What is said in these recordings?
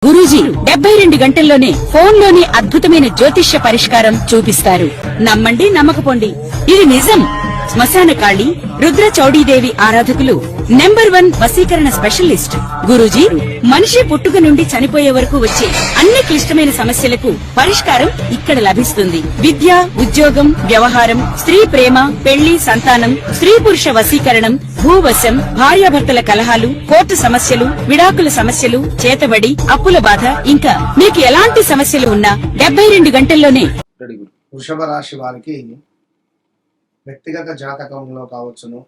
గురూజీ 72 గంటల్లోనే ఫోన్ లోని అద్భుతమైన జ్యోతిష్య పరిష్కారం చూపిస్తారు. నమ్మండి, నమ్మకపోండి, ఇది నిజం. శ్మశాన కాళి రుద్ర చౌడీదేవి ఆరాధకులు నంబర్ 1 వశీకరణ స్పెషలిస్ట్ గురూజీ. మనిషి పుట్టుక నుండి చనిపోయే వరకు వచ్చే అన్ని క్లిష్టమైన సమస్యలకు పరిష్కారం ఇక్కడ లభిస్తుంది. విద్య, ఉద్యోగం, వ్యవహారం, స్త్రీ ప్రేమ, పెళ్లి, సంతానం, స్త్రీ పురుష వశీకరణం, భూవశం, భార్యాభర్తల కలహాలు, కోర్టు సమస్యలు, విడాకుల సమస్యలు, చేతబడి, అప్పుల బాధ, ఇంకా మీకు ఎలాంటి సమస్యలు ఉన్నా 72 గంటల్లోనే. వృషభ రాశి వారికి వ్యక్తిగత జాతకంలో కావచ్చును,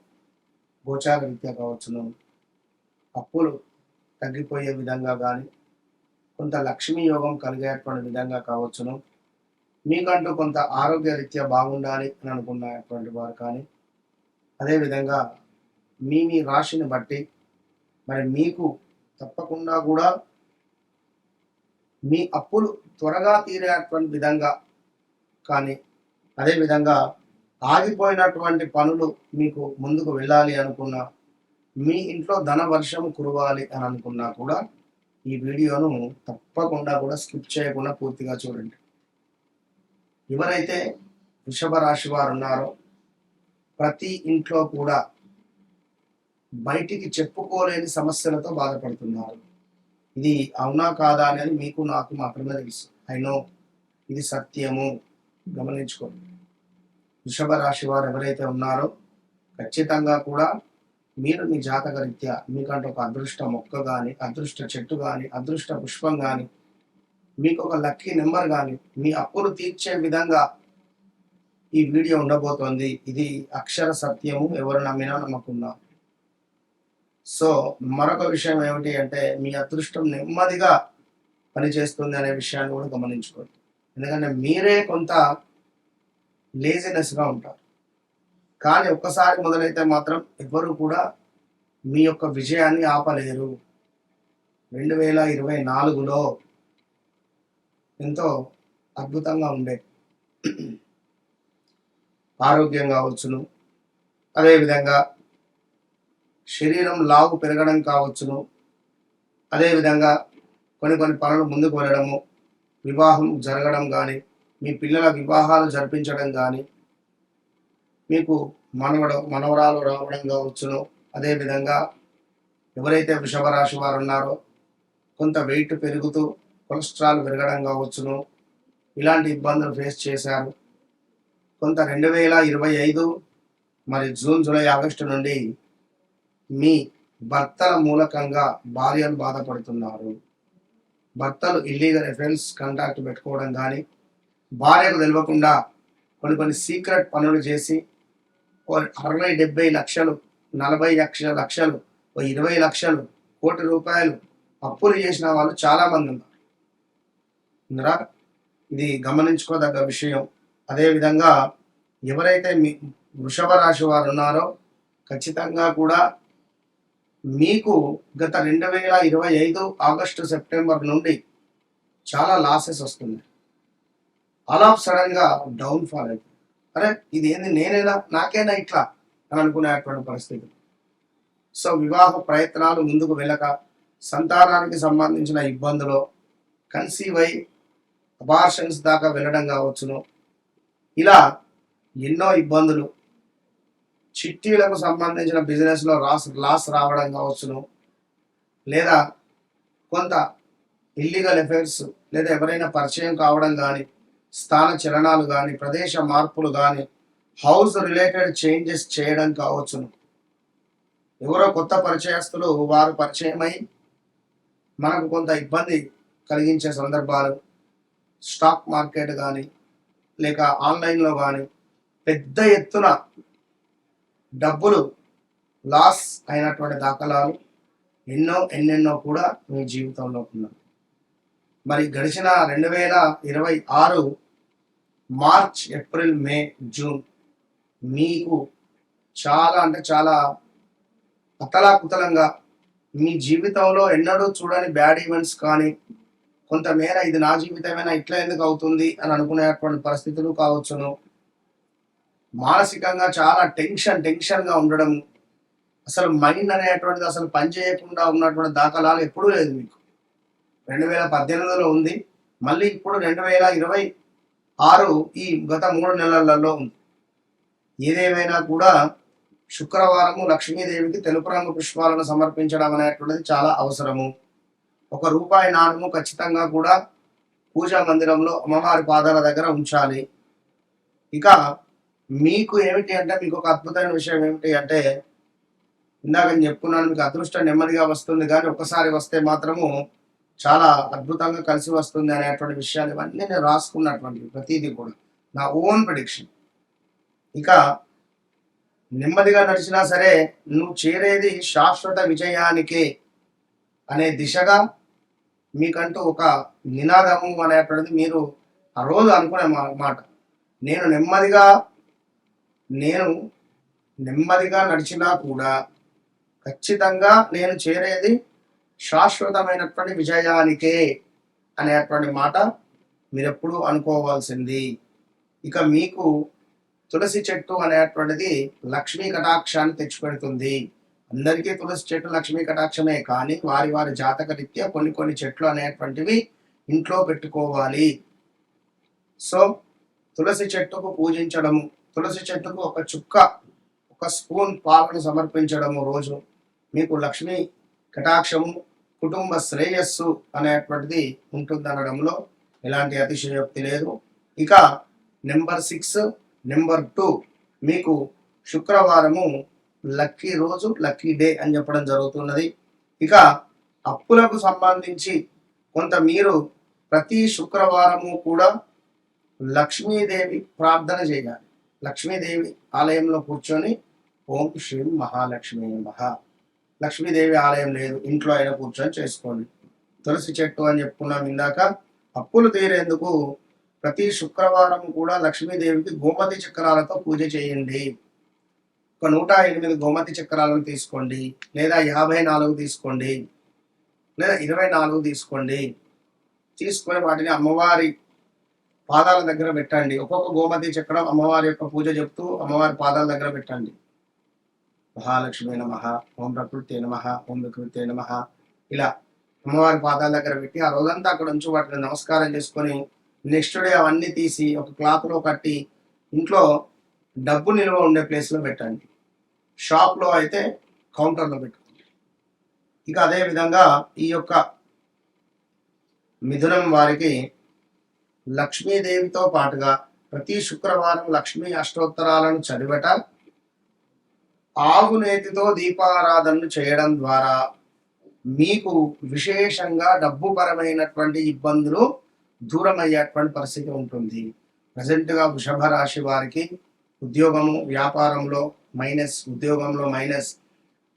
గోచార రీత్యా కావచ్చును, అప్పులు తగ్గిపోయే విధంగా కానీ, కొంత లక్ష్మీ యోగం కలిగేటువంటి విధంగా కావచ్చును, మీకంటూ కొంత ఆరోగ్య రీత్యా బాగుండాలి అని అనుకున్నటువంటి వారు కానీ, అదేవిధంగా మీ రాశిని బట్టి మరి మీకు తప్పకుండా కూడా మీ అప్పులు త్వరగా తీరేటువంటి విధంగా కానీ, అదేవిధంగా ఆగిపోయినటువంటి పనులు మీకు ముందుకు వెళ్ళాలి అనుకున్నా, మీ ఇంట్లో ధన వర్షం కురవాలి అని అనుకున్నా కూడా ఈ వీడియోను తప్పకుండా కూడా స్కిప్ చేయకుండా పూర్తిగా చూడండి. ఎవరైతే వృషభ రాశి వారు ఉన్నారో ప్రతి ఇంట్లో కూడా బయటికి చెప్పుకోలేని సమస్యలతో బాధపడుతున్నారు. ఇది అవునా కాదా అనేది మీకు నాకు మాత్రమే తెలుసు. అయినో ఇది సత్యము, గమనించుకోండి. వృషభ రాశి వారు ఎవరైతే ఉన్నారో ఖచ్చితంగా కూడా మీరు మీ జాతక రీత్యా మీకంటే ఒక అదృష్ట మొక్క కానీ, అదృష్ట చెట్టు కానీ, అదృష్ట పుష్పం కానీ, మీకు ఒక లక్కీ నెంబర్ కానీ, మీ అప్పులు తీర్చే విధంగా ఈ వీడియో ఉండబోతోంది. ఇది అక్షర సత్యము, ఎవరు నమ్మినా నమ్మకున్నా. సో మరొక విషయం ఏమిటి అంటే, మీ అదృష్టం నెమ్మదిగా పనిచేస్తుంది అనే విషయాన్ని కూడా గమనించుకోండి. ఎందుకంటే మీరే కొంత లేజినెస్గా ఉంటారు, కానీ ఒక్కసారి మొదలైతే మాత్రం ఎవరు కూడా మీ యొక్క విజయాన్ని ఆపలేరు. 2024లో ఎంతో అద్భుతంగా ఉండే ఆరోగ్యం కావచ్చును, అదేవిధంగా శరీరం లావు పెరగడం కావచ్చును, అదేవిధంగా కొన్ని పనులు ముందుకు వెళ్ళడము, వివాహం జరగడం కానీ, మీ పిల్లల వివాహాలు జరిపించడం కానీ, మీకు మనవరాలు రావడం కావచ్చును, అదేవిధంగా ఎవరైతే వృషభ రాశి వారు ఉన్నారో కొంత వెయిట్ పెరుగుతూ కొలెస్ట్రాల్ పెరగడం కావచ్చును, ఇలాంటి ఇబ్బందులు ఫేస్ చేశారు. కొంత 2025 మరి జూన్, జూలై, ఆగస్టు నుండి మీ భర్తల మూలకంగా భార్యలు బాధపడుతున్నారు. భర్తలు ఇల్లీగల్ అఫైర్స్ కాంటాక్ట్ పెట్టుకోవడం కానీ, భార్యకు తెలియకుండా కొన్ని సీక్రెట్ పనులు చేసి 60-70 లక్షలు, 40 లక్షలు, 20 లక్షలు, కోటి రూపాయలు అప్పులు చేసిన వాళ్ళు చాలా మంది ఉన్నారు. ఇది గమనించుకోదగ్గ విషయం. అదేవిధంగా ఎవరైతే మీ వృషభ రాశి వారు ఉన్నారో ఖచ్చితంగా కూడా మీకు గత 2025 ఆగస్టు, సెప్టెంబర్ నుండి చాలా లాసెస్ వస్తున్నాయి. ఆల్ ఆఫ్ సడన్ గా డౌన్ ఫాల్ అయిపోయింది. అరే ఇది ఏంది, నేనేనా, నాకేనా ఇట్లా అని అనుకునేటువంటి పరిస్థితి. సో వివాహ ప్రయత్నాలు ముందుకు వెళ్ళక, సంతానానికి సంబంధించిన ఇబ్బందులు, కన్సీవ్ అయి అబార్షన్స్ దాకా వెళ్ళడం కావచ్చును, ఇలా ఎన్నో ఇబ్బందులు, చిట్టీలకు సంబంధించిన బిజినెస్లో లాస్ రావడం కావచ్చును, లేదా కొంత ఇల్లీగల్ అఫైర్స్, లేదా ఎవరైనా పరిచయం కావడం కానీ, స్థాన చలనాలు కానీ, ప్రదేశ మార్పులు కానీ, హౌస్ రిలేటెడ్ చేంజెస్ చేయడం కావచ్చును. ఎవరో కొత్త పరిచయస్తులు వారు పరిచయమై మనకు కొంత ఇబ్బంది కలిగించే సందర్భాలు, స్టాక్ మార్కెట్ కానీ, లేక ఆన్లైన్లో కానీ పెద్ద ఎత్తున డబ్బులు లాస్ అయినటువంటి దాఖలాలు ఎన్నెన్నో కూడా మీ జీవితంలో ఉన్నాయి. మరి గడిచిన 2026 మార్చ్, ఏప్రిల్, మే, జూన్ మీకు చాలా అంటే చాలా అతలాకుతలంగా మీ జీవితంలో ఎన్నడూ చూడని బ్యాడ్ ఈవెంట్స్ కానీ, కొంతమేర ఇది నా జీవితమైనా ఇట్లా ఎందుకు అవుతుంది అని అనుకునేటువంటి పరిస్థితులు కావచ్చును, మానసికంగా చాలా టెన్షన్గా ఉండడం, అసలు మైండ్ అనేటువంటిది అసలు పని చేయకుండా ఉన్నటువంటి దాఖలాలు ఎప్పుడూ లేదు మీకు. 2018లో ఉంది, మళ్ళీ ఇప్పుడు 2026 ఈ గత 3 నెలలలో ఉంది. ఏదేమైనా కూడా శుక్రవారము లక్ష్మీదేవికి తెలుపు రంగు పుష్పాలను సమర్పించడం అనేటువంటిది చాలా అవసరము. ₹1 నాణెము ఖచ్చితంగా కూడా పూజా మందిరంలో అమ్మవారి పాదాల దగ్గర ఉంచాలి. ఇక మీకు ఏమిటి అంటే, మీకు ఒక అద్భుతమైన విషయం ఏమిటి అంటే, ఇందాక నేను చెప్పుకున్నాను, మీకు అదృష్టం నెమ్మదిగా వస్తుంది కానీ ఒక్కసారి వస్తే మాత్రము చాలా అద్భుతంగా కలిసి వస్తుంది అనేటువంటి విషయాలు ఇవన్నీ నేను రాసుకున్నటువంటి ప్రతిదీ కూడా నా ఓన్ ప్రిడిక్షన్. ఇక నెమ్మదిగా నడిచినా సరే నువ్వు చేరేది శాశ్వత విజయానికే అనే దిశగా మీకంటూ ఒక నినాదము అనేటువంటిది మీరు ఆ రోజు అనుకునే మాట. నేను నెమ్మదిగా నడిచినా కూడా ఖచ్చితంగా నేను చేరేది శాశ్వతమైనటువంటి విజయానికే అనేటువంటి మాట మీరెప్పుడు అనుకోవాల్సింది. ఇక మీకు తులసి చెట్టు అనేటువంటిది లక్ష్మీ కటాక్షాన్ని తెచ్చిపెడుతుంది. అందరికీ తులసి చెట్టు లక్ష్మీ కటాక్షమే, కానీ వారి వారి జాతక రీత్యా కొన్ని చెట్లు అనేటువంటివి ఇంట్లో పెట్టుకోవాలి. సో తులసి చెట్టుకు పూజించడము, తులసి చెట్టుకు ఒక స్పూన్ పాలను సమర్పించడము రోజు మీకు లక్ష్మీ కటాక్షము, కుటుంబ శ్రేయస్సు అనేటువంటిది ఉంటుందనడంలో ఎలాంటి అతిశయోక్తి లేదు. ఇక నెంబర్ 6, నెంబర్ 2 మీకు శుక్రవారము లక్కీ రోజు, లక్కీ డే అని చెప్పడం జరుగుతున్నది. ఇక అప్పులకు సంబంధించి కొంత మీరు ప్రతి శుక్రవారము కూడా లక్ష్మీదేవి ప్రార్థన చేయాలి. లక్ష్మీదేవి ఆలయంలో కూర్చొని ఓం శ్రీం మహాలక్ష్మి నమః. లక్ష్మీదేవి ఆలయం లేదు, ఇంట్లో అయినా కూర్చొని చేసుకోండి. తులసి చెట్టు అని చెప్పుకున్నాం ఇందాక. అప్పులు తీరేందుకు ప్రతి శుక్రవారం కూడా లక్ష్మీదేవికి గోమతి చక్రాలతో పూజ చేయండి. ఒక 108 గోమతి చక్రాలను తీసుకోండి, లేదా 54 తీసుకోండి, లేదా 24 తీసుకోండి. తీసుకొని వాటిని అమ్మవారి పాదాల దగ్గర పెట్టండి. ఒక్కొక్క గోమతి చక్రం అమ్మవారి యొక్క పూజ చెప్తూ అమ్మవారి పాదాల దగ్గర పెట్టండి. మహాలక్ష్మి నమః, ఓం ప్రకృతి నమః, ఓం వికృతి నమః, ఇలా అమ్మవారి పాదాల దగ్గర పెట్టి ఆ రోజంతా అక్కడ ఉంచి వాటిని నమస్కారం చేసుకొని నెక్స్ట్ డే అవన్నీ తీసి ఒక క్లాత్లో కట్టి ఇంట్లో డబ్బు నిల్వ ఉండే ప్లేస్లో పెట్టండి. షాప్లో అయితే కౌంటర్లో పెట్టుకోండి. ఇక అదే విధంగా ఈ యొక్క మిథునం వారికి లక్ష్మీదేవితో పాటుగా ప్రతి శుక్రవారం లక్ష్మీ అష్టోత్తరాలను చదివట, ఆవునేతితో దీపారాధనలు చేయడం ద్వారా మీకు విశేషంగా డబ్బు పరమైనటువంటి ఇబ్బందులు దూరం అయ్యేటువంటి పరిస్థితి ఉంటుంది. ప్రజెంట్గా వృషభ రాశి వారికి ఉద్యోగము, వ్యాపారంలో మైనస్, ఉద్యోగంలో మైనస్,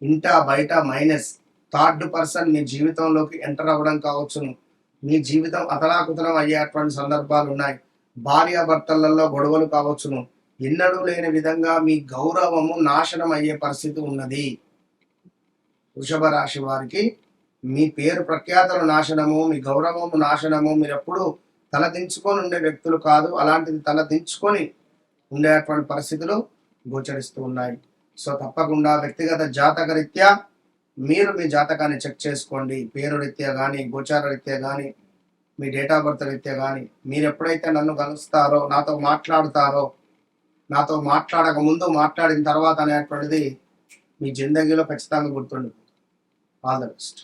ఇంట బయట మైనస్, థర్డ్ పర్సన్ మీ జీవితంలోకి ఎంటర్ అవ్వడం కావచ్చును, మీ జీవితం అతలాకుతలం అయ్యేటువంటి సందర్భాలు ఉన్నాయి, భార్యాభర్తలలో గొడవలు కావచ్చును, ఎన్నడూ లేని విధంగా మీ గౌరవము నాశనం అయ్యే పరిస్థితి ఉన్నది. వృషభ రాశి వారికి మీ పేరు ప్రఖ్యాతలు నాశనము, మీ గౌరవము నాశనము. మీరు ఎప్పుడు తలదించుకొని ఉండే వ్యక్తులు కాదు, అలాంటిది తలదించుకొని ఉండేటువంటి పరిస్థితులు గోచరిస్తూ ఉన్నాయి. సో తప్పకుండా వ్యక్తిగత జాతక రీత్యా మీరు మీ జాతకాన్ని చెక్ చేసుకోండి. పేరు రీత్యా కానీ, గోచార రీత్యా కానీ, మీ డేట్ ఆఫ్ బర్త్ రీత్యా కానీ. మీరు ఎప్పుడైతే నన్ను కలుస్తారో, నాతో మాట్లాడతారో, నాతో మాట్లాడక ముందు, మాట్లాడిన తర్వాత అనేటువంటిది మీ జిందగీలో ఖచ్చితంగా గుర్తుండి. All the best.